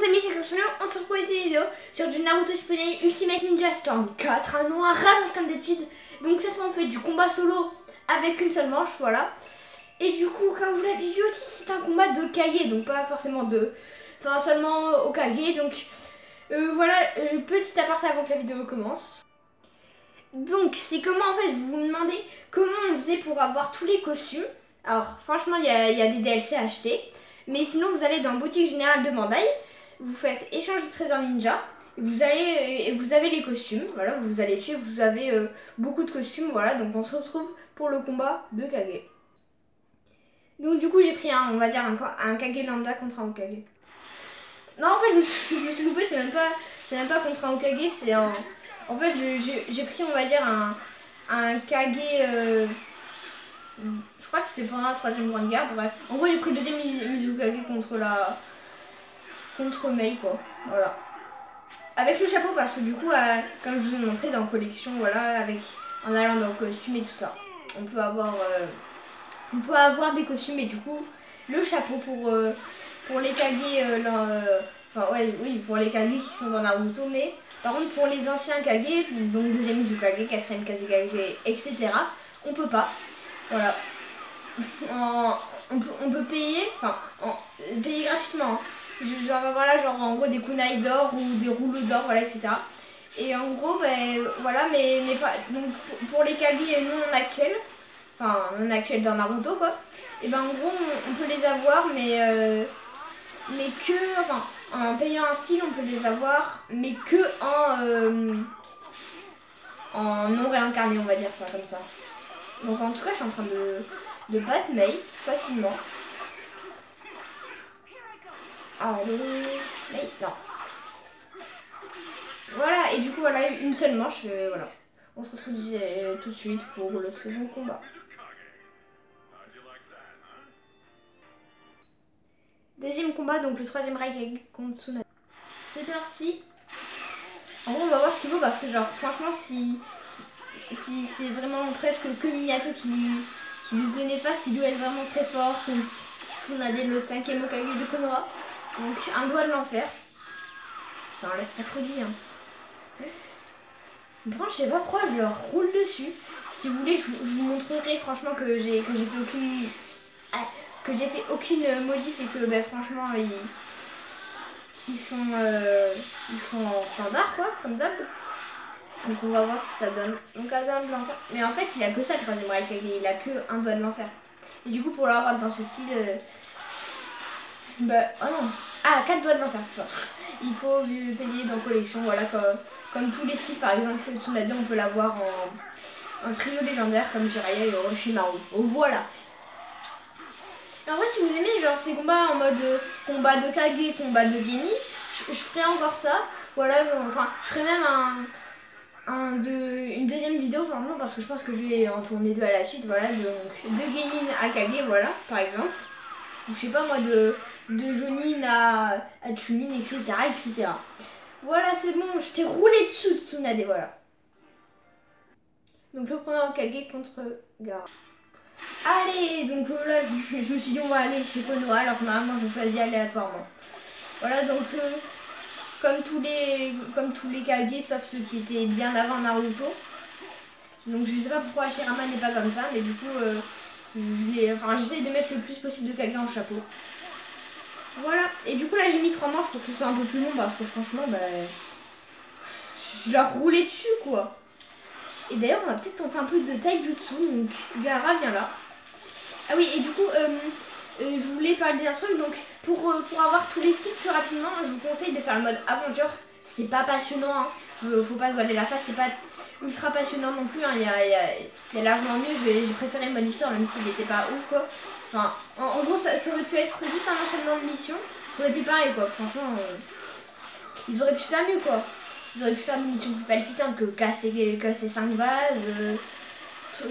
amis, c'est Cochonneau, on se retrouve avec une vidéo sur du Naruto Shippuden Ultimate Ninja Storm 4, un nom à rallonge comme d'habitude. Donc cette fois on fait du combat solo avec une seule manche, voilà. Et du coup, comme vous l'avez vu aussi, c'est un combat de Kage, donc pas forcément de... Enfin seulement au Kage, donc voilà, petit aparté avant que la vidéo commence. Donc c'est comment en fait, vous vous demandez comment on faisait pour avoir tous les costumes. Alors franchement il y a des DLC à acheter. Mais sinon vous allez dans la boutique générale de Bandai, vous faites échange de trésors ninja, vous avez les costumes, voilà, vous allez dessus, vous avez beaucoup de costumes, voilà, donc on se retrouve pour le combat de Kage. Donc du coup j'ai pris on va dire un Kage lambda contre un Hokage. Non en fait je me suis loupée, c'est même pas contre un Hokage, c'est en fait j'ai pris on va dire un Kage... je crois que c'était pendant la 3ème grande guerre, bref. En gros j'ai pris le deuxième Mizukage contre Mei quoi, voilà. Avec le chapeau parce que du coup, comme je vous ai montré dans collection, voilà, en allant dans le costume et tout ça, on peut avoir des costumes et du coup, le chapeau pour les Kage, pour les Kage qui sont dans Naruto, mais par contre pour les anciens Kage, donc deuxième Mizukage, 4ème Kazekage, etc., on peut pas. Voilà. On peut payer, payer gratuitement. Genre en gros des kunai d'or ou des rouleaux d'or, voilà, etc. Et en gros, voilà, mais pas. Donc pour les Kage non actuels, non actuels dans Naruto, quoi. Et en gros, on peut les avoir, mais que. En payant un style, on peut les avoir, mais que en non réincarné, on va dire ça comme ça. Donc en tout cas je suis en train de battre Mei facilement. Allez, Mei, non. Voilà, et du coup voilà, une seule manche, voilà. On se retrouve tout de suite pour le second combat. Deuxième combat, donc le 3ème Raikage contre Tsunade. C'est parti. En gros on va voir ce qu'il vaut parce que genre franchement si c'est vraiment presque que Minato qui lui tenait face, il doit être vraiment très fort contre Tsunade, le 5ème Hokage de Konoha. Donc un doigt de l'enfer. Ça enlève pas trop de vie, hein. Bon, je sais pas pourquoi je leur roule dessus. Si vous voulez, je vous montrerai franchement que j'ai fait aucune modif et que franchement ils sont en standard quoi, comme d'hab. Donc on va voir ce que ça donne. Donc un doigt de l'enfer. Mais en fait il a que ça le 3ème Raikage, il a que un doigt de l'enfer. Et du coup pour l'avoir dans ce style... oh non. Ah, 4 doigts de l'enfer cette fois. Il faut payer dans collection, voilà, comme tous les styles. Par exemple le Tsunade on peut l'avoir en trio légendaire comme Jiraiya et Orochimaru. Oh voilà. Et en vrai si vous aimez genre ces combats en mode combat de Kage, combat de Geni, je ferai encore ça. Voilà, je ferai même une deuxième vidéo franchement parce que je pense que je vais en tourner 2 à la suite, voilà, donc de Genin à Kage, voilà, par exemple, ou je sais pas moi de Jonin à Chunin, etc., voilà, c'est bon, je t'ai roulé dessus de Tsunade, voilà. Donc le premier Hokage contre Gaara. Allez, donc là je me suis dit on va aller chez Konoha alors que normalement je choisis aléatoirement, voilà. Donc comme tous les Kage sauf ceux qui étaient bien avant Naruto. Donc je sais pas pourquoi Hashirama n'est pas comme ça, mais du coup j'essaye de mettre le plus possible de Kage en chapeau. Voilà, et du coup là j'ai mis 3 manches pour que ce soit un peu plus long parce que franchement je leur roulais dessus quoi. Et d'ailleurs on va peut-être tenter un peu de taijutsu, donc Gaara vient là. Ah oui, et du coup je voulais parler d'un truc, donc pour avoir tous les styles plus rapidement, je vous conseille de faire le mode aventure. C'est pas passionnant, hein. Faut pas se voiler la face, c'est pas ultra passionnant non plus, hein. Il y a largement mieux, j'ai préféré le mode histoire même s'il était pas ouf quoi. En gros ça aurait pu être juste un enchaînement de missions, ça aurait été pareil quoi, franchement ils auraient pu faire mieux quoi. Ils auraient pu faire des missions plus palpitantes que casser 5 vases,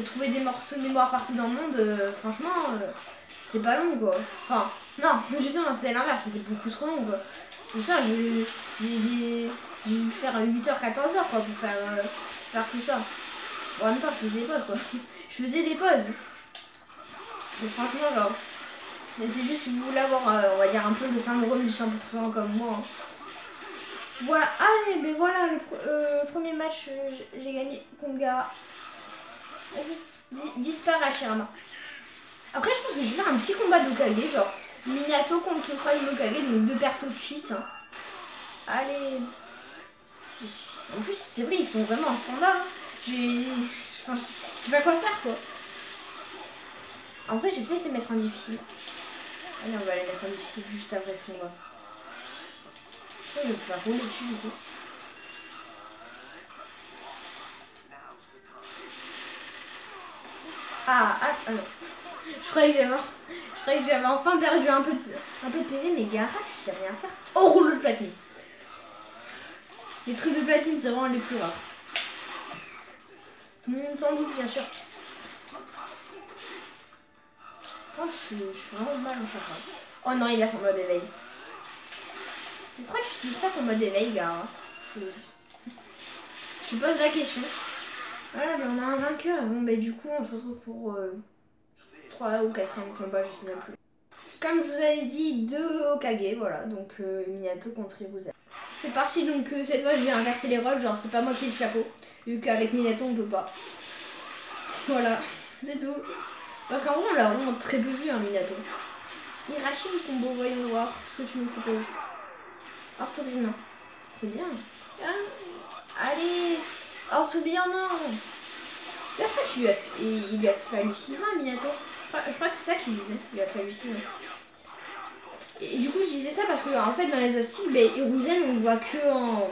trouver des morceaux de mémoire partout dans le monde, franchement c'était pas long quoi. Non, justement c'était l'inverse, c'était beaucoup trop long quoi. Tout ça, j'ai dû faire 8h, 14h quoi pour faire tout ça. Bon, en même temps je faisais des pauses quoi. Je faisais des pauses. Et franchement genre, c'est juste si vous voulez avoir on va dire un peu le syndrome du 100% comme moi, hein. Voilà, allez, mais voilà, le premier match, j'ai gagné contre Gaara. Vas-y, disparaît Hashirama. Après, je pense que je vais faire un petit combat d'Okage, genre Minato contre le troisième Okage, donc deux persos cheat. Hein. Allez. En plus, c'est vrai, ils sont vraiment en standard. Hein. Enfin, je sais pas quoi faire, quoi. En vrai, je vais peut-être les mettre en difficile. Allez, on va les mettre en difficile juste après ce combat. Je vais pouvoir rouler dessus, du coup. Ah non. Je croyais que j'avais enfin perdu un peu de PV, mais Gaara, tu sais rien faire. Oh, rouleau de platine. Les trucs de platine, c'est vraiment les plus rares. Tout le monde s'en doute, bien sûr. Quand je fais vraiment mal en chaque fois. Oh non, il a son mode éveil. Pourquoi tu n'utilises pas ton mode éveil, Gaara? Je pose la question. Voilà, mais on a un vainqueur. Bon, bah du coup, on se retrouve pour 3 ou 4e combat, je sais même plus. Comme je vous avais dit, 2 Hokage, voilà. Donc Minato contre Hiruzen. C'est parti, donc cette fois je vais inverser les rôles, genre c'est pas moi qui ai le chapeau. Vu qu'avec Minato on peut pas. Voilà, c'est tout. Parce qu'en vrai on l'a vraiment très peu vu, hein, Minato. Irachi ou combo, voyons voir ce que tu me proposes. Orthobien, très bien. Ah, allez, Orthobien, non. Là je crois qu'il lui a fallu 6 ans à Minato. Je crois que c'est ça qu'il disait, il a fallu 6 ans. Et du coup je disais ça parce que en fait dans les hostiles, bah, Hiruzen on voit que en...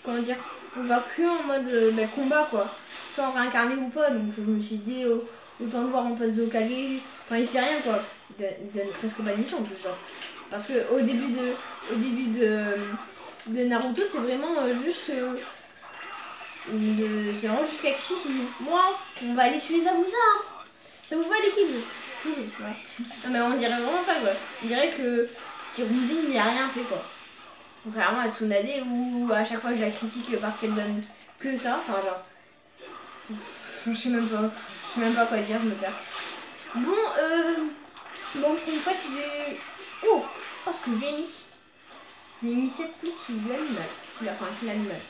Comment dire? On voit que en mode combat quoi. Sans réincarner ou pas. Donc je me suis dit autant le voir en place d'Okage. Enfin il fait rien quoi. Il donne presque pas de mission en plus genre. Parce que au début de Naruto c'est vraiment juste... c'est vraiment juste Kakashi qui dit moi on va aller tuer Zabuza hein. Ça vous va les kids? Cool, ouais. Non mais on dirait vraiment ça quoi. On dirait que Hiruzen il a rien fait quoi. Contrairement à Tsunade où à chaque fois je la critique parce qu'elle donne que ça. Enfin genre. Je sais même pas quoi dire, je me perds. Bon pour une fois tu lui. Oh ce que je lui ai mis. Je lui ai mis cette coupe qui lui a mis mal. Qui l'a mis mal.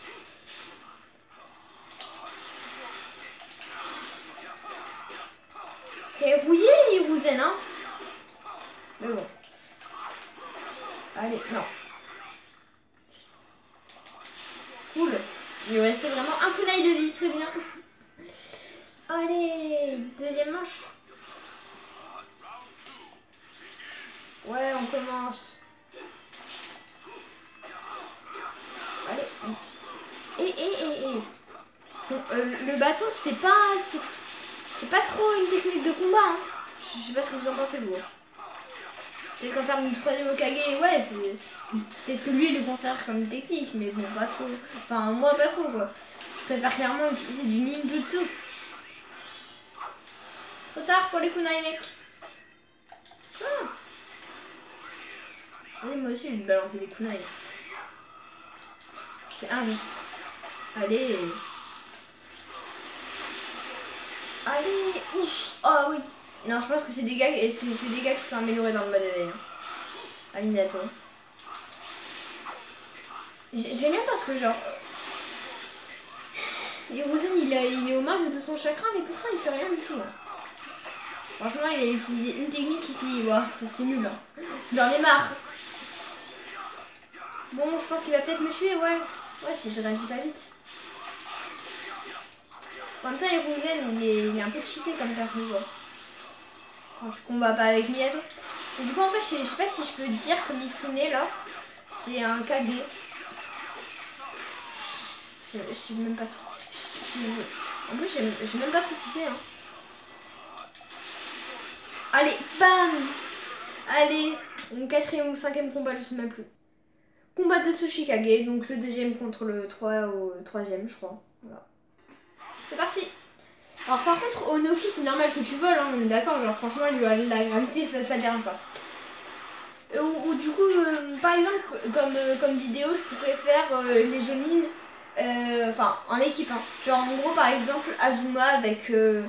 T'es rouillé Hiruzen hein. Mais bon. Allez, non. Cool. Il lui restait vraiment un kunai de vie, très bien. Allez, deuxième manche. Ouais, on commence. Allez. Bon, le bâton, c'est pas trop une technique de combat. Hein. Je sais pas ce que vous en pensez, vous. Peut-être qu'en termes de troisième Hokage, ouais, c'est... Peut-être que lui, il le considère comme une technique, mais bon, pas trop. Enfin, moi, pas trop, quoi. Je préfère clairement utiliser du ninjutsu. Trop tard pour les kunai, mec. Ah. Allez, moi aussi, je vais lui balancer des kunai. C'est injuste. Allez. Allez. Ouf. Oh, oui. Non, je pense que c'est des gars qui sont améliorés dans le mode éveil. À Minato. J'aime bien parce que genre... Hiruzen il est au max de son chakra mais pourtant il fait rien du tout. Hein. Franchement il a utilisé une technique ici, wow, c'est nul. Hein. J'en ai marre. Bon je pense qu'il va peut-être me tuer, ouais. Ouais si je réagis pas vite. En même temps Hiruzen il est un peu cheaté comme perso quoi. Quand tu combats pas avec Minato. Et du coup en fait je sais pas si je peux dire que Mifune là c'est un Kage. Je sais même pas trop. En plus, je sais même pas trop qui c'est. Hein. Allez, bam. Allez, mon 4e ou 5e combat, je sais même plus. Combat de Tsuchikage, donc le 2e contre le 3e, je crois. Voilà. C'est parti. Alors par contre, Onoki, c'est normal que tu voles, hein, on est d'accord. Genre franchement, la gravité, ça dérange pas. Ou du coup, par exemple, comme vidéo, je pourrais faire les Jonin. Enfin en équipe hein. Genre en gros par exemple Azuma avec ses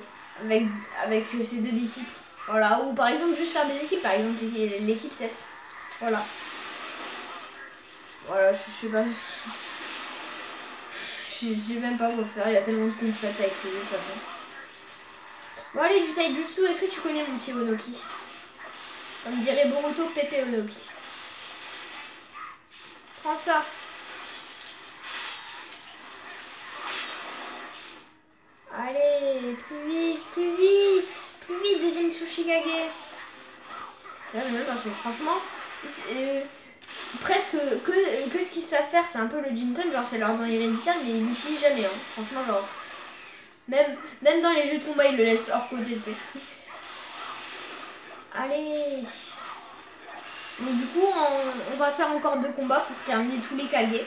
2 disciples voilà ou par exemple juste faire des équipes par exemple l'équipe 7 voilà Voilà, je sais pas. Je sais même pas quoi faire, il y a tellement de concepts avec ces jeux de toute façon. Bon allez, du taijutsu, est-ce que tu connais mon petit Onoki? Comme dirait Boruto, Pepe Onoki. Prends ça. Allez, plus vite, plus vite. Plus vite, deuxième Tsuchikage. Là, même parce que franchement, presque que ce qu'ils savent faire, c'est un peu le Jinton, genre c'est leur don héréditaire, mais ils l'utilisent jamais, hein. Franchement, genre, même dans les jeux de combat, ils le laissent hors côté, tu sais. Allez. Donc du coup, on va faire encore 2 combats pour terminer tous les Kage.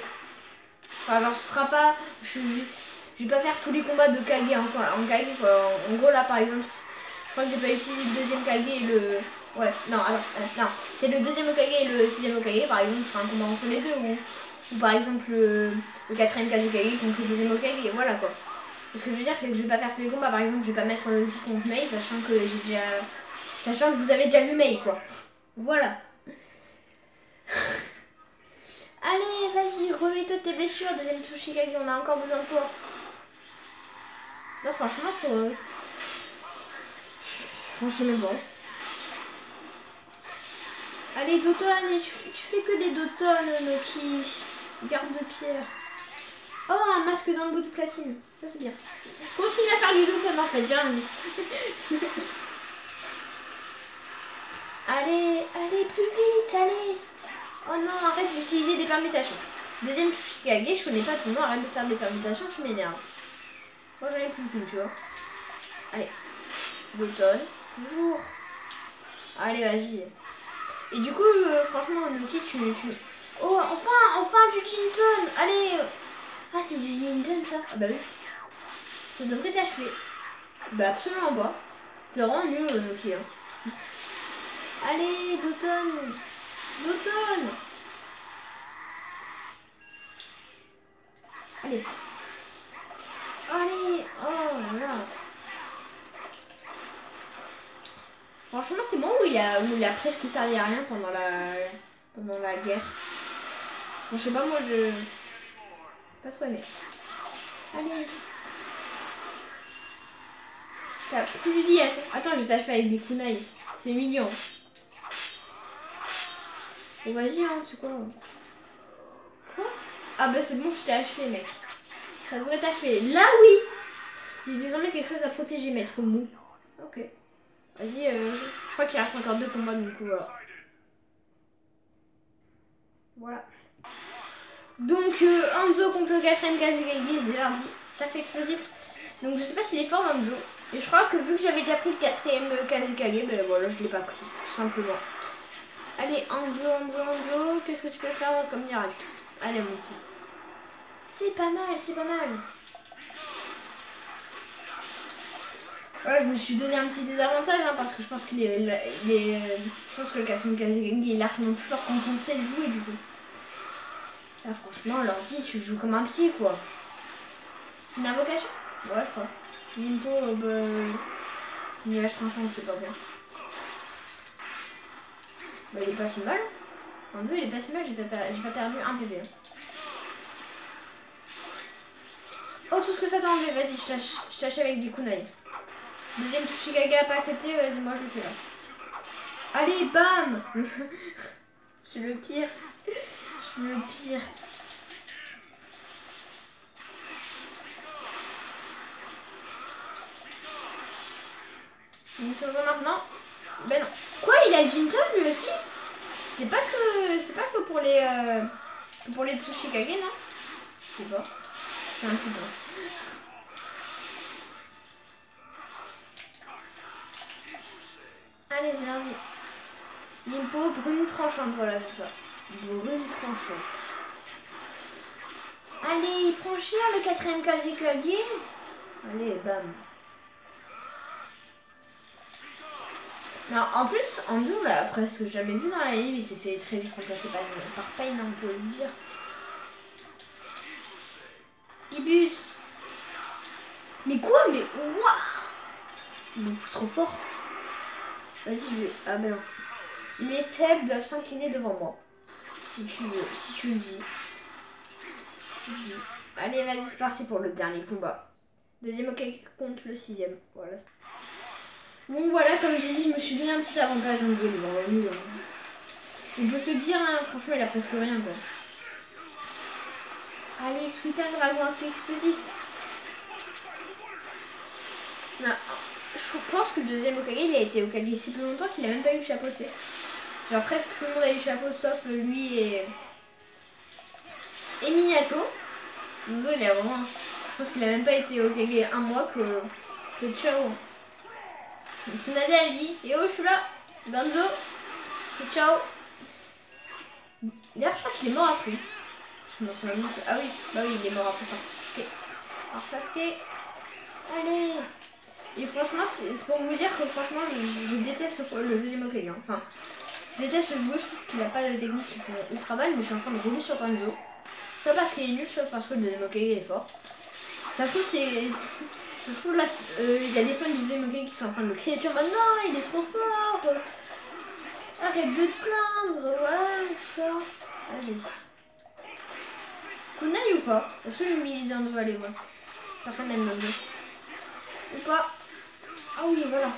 Enfin, genre, ce sera pas... Je vais pas faire tous les combats de Kage en Kage, quoi. En gros, là, par exemple, je crois que j'ai pas utilisé le deuxième Kage et le... Ouais, non, attends, non. C'est le deuxième Hokage et le sixième Hokage, par exemple, je ferai un combat entre les deux. Ou par exemple, le quatrième Kazekage contre le deuxième Hokage, et voilà, quoi. Ce que je veux dire, c'est que je vais pas faire tous les combats. Par exemple, je vais pas mettre un outil contre Mei, sachant que j'ai déjà... Sachant que vous avez déjà vu Mei, quoi. Voilà. Allez, vas-y, remets-toi tes blessures, deuxième Tsuchikage, on a encore besoin de toi. Non, franchement, c'est... Franchement, bon. Allez, Doton, tu fais que des Doton, Noki. Garde de pierre. Oh, un masque dans le bout de platine. Ça, c'est bien. Continue à faire du Doton, en fait, j'ai rien dit. Allez, allez, plus vite, allez. Oh non, arrête d'utiliser des permutations. Deuxième Tsuchikage, je connais pas ton nom, arrête de faire des permutations, je m'énerve. Moi, j'en ai plus qu'une, tu vois. Allez. Doton. Toujours. Allez, vas-y. Et du coup, franchement, Noki, tu... Oh, enfin du Jinton. Allez. Ah, c'est du Jinton, ça. Ah bah oui. Ça devrait t'achever. Bah absolument pas. C'est vraiment nul, Noki. Hein. Allez, Doton. Doton. Allez. Allez. Oh là là. Franchement, c'est bon où il a presque servi à rien pendant la guerre. Bon, je sais pas, moi, je... Pas trop aimé. Allez. T'as plus de vie. Attends, je vais t'achever avec des kunai. C'est mignon. Bon, vas-y, hein, c'est quoi? Quoi? Ah bah c'est bon, je t'ai achevé, mec. Ça devrait t'achever. Là, oui. J'ai désormais quelque chose à protéger, maître mou. Ok. Vas-y, je crois qu'il reste encore 2 combats, donc voilà. Voilà. Donc, Hanzo contre le 4ème Kazekage, Zélardi. Sacré explosif. Donc, je sais pas s'il est fort, Hanzo. Et je crois que vu que j'avais déjà pris le 4ème Kazekage, ben voilà, je l'ai pas pris, tout simplement. Allez, Hanzo, qu'est-ce que tu peux faire comme miracle? Allez, mon petit. C'est pas mal, c'est pas mal. Voilà, je me suis donné un petit désavantage, hein, parce que je pense que je pense que le 4ème Kazekage est largement plus fort quand on sait le jouer, du coup. Là, franchement, l'ordi, tu joues comme un pied, quoi. C'est une invocation? Ouais, je crois. Nimpo, nuage tranchant, je sais pas bien. Bah, il est pas si mal. En deux, il est pas si mal, j'ai pas perdu un PV. Hein. Oh, tout ce que ça t'a enlevé, vas-y, je tâche avec des kunai. Deuxième Tsuchikage a pas accepté, vas-y, moi je le fais là. Allez, bam. Je suis le pire. Je suis le pire. Une seconde maintenant. Ben non. Quoi, il a le Jinton lui aussi? C'était pas que pour les Tsuchikage, non? Je sais pas. Je suis un putain. Allez, c'est lundi. Nimpo, brume tranchante, voilà, c'est ça. Brume tranchante. Allez, prends cher le 4ème Kazekage. Allez, bam. Non, en plus, Hanzo, on l'a presque jamais vu dans la ligne, il s'est fait très vite remplacer par Pain, on peut le dire. Ibus. Mais quoi? Mais waouh! Beaucoup trop fort. Vas-y, je vais... Ah ben non. Les faibles doivent s'incliner devant moi. Si tu veux, si tu le dis. Si tu le dis. Allez, vas-y, c'est parti pour le dernier combat. Deuxième Hokage contre le 6ème. Voilà. Bon, voilà, comme j'ai dit, je me suis donné un petit avantage. Donc, il est vraiment nul. On peut se dire, hein, franchement, il a presque rien, quoi. Allez, Suiton, dragon un peu explosif. Non, je pense que le deuxième Hokage, il a été Hokage si peu longtemps qu'il a même pas eu le chapeau, tu sais. Genre, presque tout le monde a eu le chapeau, sauf lui et Minato. Donc, il a vraiment. Je pense qu'il a même pas été Hokage un mois que c'était ciao. Tsunade, elle dit yo, je suis là. Danzo, c'est ciao. D'ailleurs, je crois qu'il est mort après. Je me souviens même plus. Ah oui, bah oui, il est mort après par Sasuke. Par Sasuke. Allez. Et franchement, c'est pour vous dire que franchement, je déteste le deuxième Hokage. Hein. Enfin, je déteste le joueur, je trouve qu'il a pas de technique qui font ultra mal, mais je suis en train de rouler sur Danzo. Soit parce qu'il est nul, soit parce que le deuxième Hokage est fort. Ça se trouve, ça se trouve là, il y a des fans du deuxième Hokage qui sont en train de le crier sur moi. Non, il est trop fort. Arrête de te plaindre. Voilà, tout ça. Vas-y. Kunai ou pas? Est-ce que je m'humilie Danzo? Allez, ouais. Personne n'aime Danzo. Ou pas? Ah oui, voilà.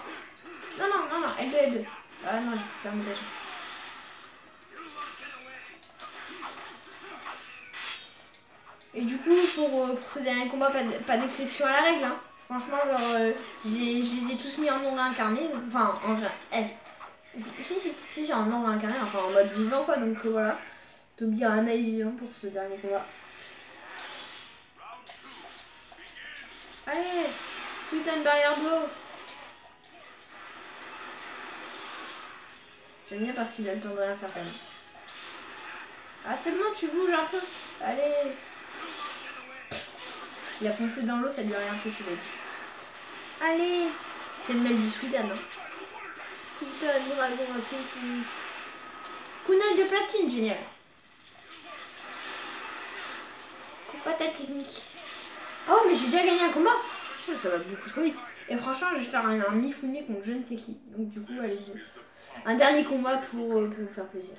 Non, non, non, non, L2, L2. Ah non, j'ai plus de permutation. Et du coup, pour ce dernier combat, pas d'exception à la règle. Hein. Franchement, genre, je les ai tous mis en non réincarné. Enfin, en vrai. Si, en non réincarné, enfin en mode vivant, quoi. Donc voilà. T'oublieras un œil vivant pour ce dernier combat. Allez, Suiton barrière d'eau. J'aime bien parce qu'il a le temps de rien faire quand même. Ah, c'est bon, tu bouges un peu. Allez. Il a foncé dans l'eau, ça lui a rien fait, ce mec. Allez. C'est le mec du Suiton. Hein. Suiton, dragon, un peu qui. Kunai de platine, génial. Coup fatal technique. Oh, mais j'ai déjà gagné un combat. Ça va beaucoup trop vite. Et franchement, je vais faire un Mifune contre je ne sais qui. Donc du coup, allez-y. Un dernier combat pour vous faire plaisir.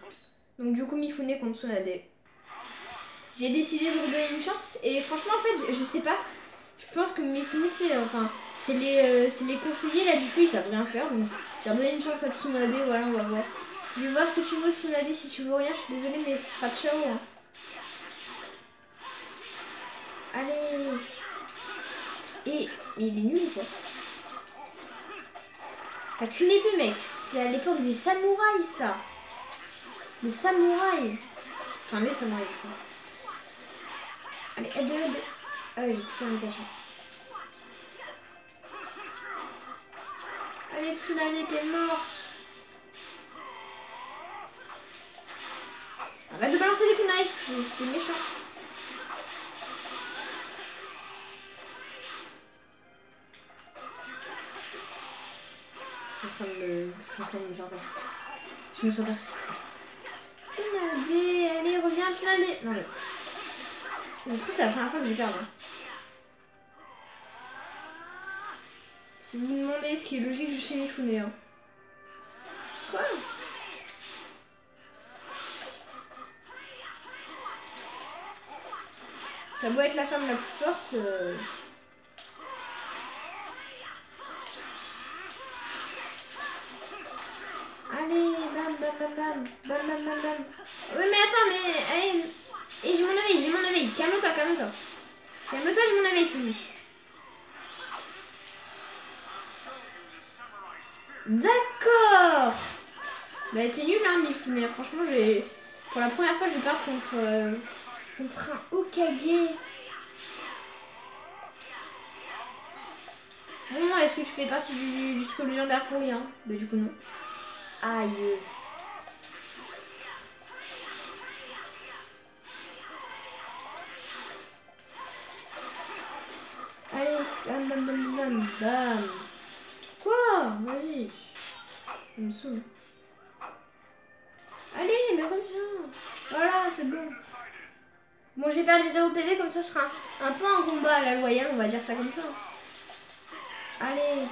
Donc du coup, Mifune contre Tsunade. J'ai décidé de vous donner une chance. Et franchement, en fait, je sais pas. Je pense que Mifune, c'est les conseillers là du feu, ils savent rien faire. Donc j'ai redonné une chance à Tsunade. Voilà, on va voir. Je vais voir ce que tu veux, Tsunade. Si tu veux rien, je suis désolée, mais ce sera ciao. Hein. Allez. Et mais il est nul quoi. T'as qu'une épée mec, c'est à l'époque des samouraïs ça. Le samouraï. Enfin les samouraïs je crois. Allez, aide. Ah ouais, j'ai coupé l'invitation. Allez Tsunade, t'es morte. Arrête de balancer des kunai, c'est méchant. Je suis en train de me faire passer. Je me sens persécutée. Tsunade, allez, reviens, Tsunade. Non, mais. Ça se trouve, c'est la première fois que je perds. Hein. Si vous me demandez ce qui est logique, je suis Mifune. Hein. Quoi? Ça doit être la femme la plus forte. Allez, bam, bam, bam, bam, bam, bam, bam, bam. Oui, mais attends, mais... Allez. Et j'ai mon éveil, Calme-toi, calme-toi. Calme-toi, j'ai mon éveil, je te dis. D'accord. Bah, t'es nul, hein, Mifune. Franchement, pour la première fois, je vais perdre contre un Hokage. Bon, est-ce que tu fais partie du trio légendaire pourri, hein? Bah, du coup, non. Aïe. Allez, bam, bam, bam, bam, bam. Quoi? Vas-y. Il me saoule. Allez, mais reviens. Voilà, c'est bon. Bon, j'ai perdu 0 PV, comme ça, ce sera un peu un combat à la loyale, on va dire ça comme ça. Allez.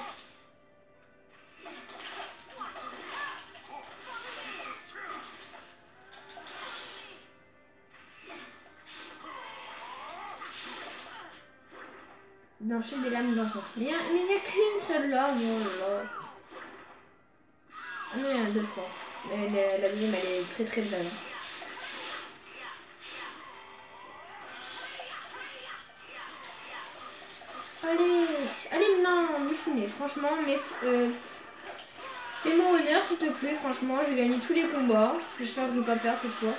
Blanchir des lames dansantes. Mais il n'y a qu'une seule lame. Oh là là. Ah non, il y en a deux, je crois. Mais la deuxième, elle est très très belle. Allez, non, Mifune, franchement, fais-moi honneur s'il te plaît, franchement, j'ai gagné tous les combats. J'espère que je vais pas perdre cette fois.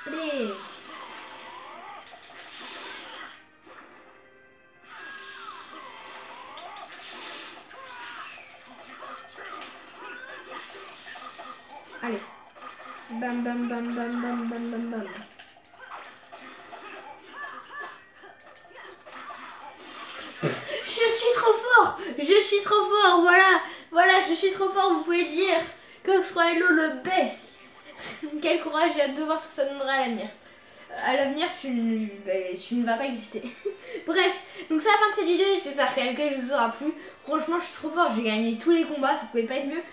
Allez. Allez. Bam bam bam bam bam bam bam bam. Je suis trop fort, voilà, je suis trop fort, vous pouvez le dire. Coxroylo le best. Quel courage, j'ai hâte de voir ce que ça donnera à l'avenir. À l'avenir, tu ne vas pas exister. Bref, donc c'est la fin de cette vidéo, j'espère qu'elle vous aura plu. Franchement, je suis trop fort, j'ai gagné tous les combats, ça pouvait pas être mieux.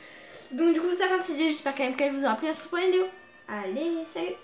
Donc du coup, c'est la fin de cette vidéo, j'espère qu'elle vous aura plu. À la prochaine vidéo. Allez, salut.